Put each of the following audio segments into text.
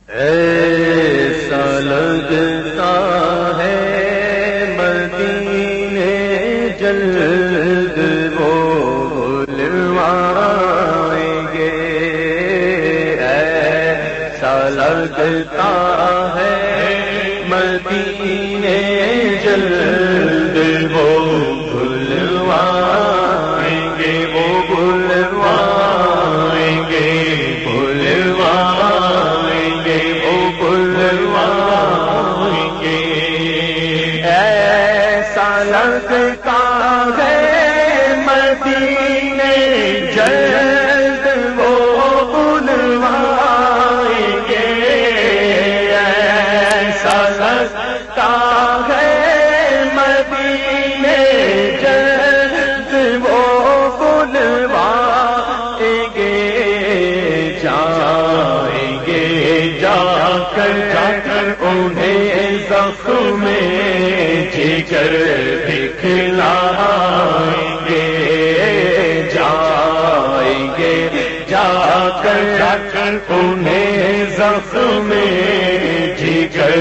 ایسا لگتا ہے مدینے جلد وہ بلوائیں گے، ایسا لگتا ہے مدینے جلد وہ بلوائیں گے، وہ بلوائیں گے، بلوائیں گے، وہ بلوائیں گے۔ ایسا لگتا ہے مدینے جلد وہ بلوائیں گے، ایسا لگتا ہے مدینے جلد وہ بلوائیں گے۔ جائیں گے جا کر انہیں زخم جگر دکھلائیں گے، جائیں گے جا کر انہیں زخم جگر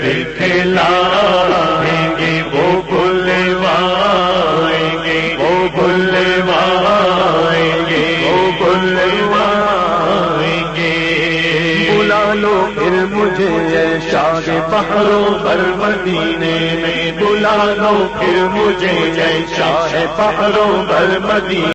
دکھلائیں گے، وہ بلوائیں گے، وہ بلوائیں گے، وہ بلوائیں گے۔ بلا لو پھر مجھے شاہ پہاڑوں پر مدینے میں، بلا لو پھر مجھے شاہ پہاڑوں پر مدینے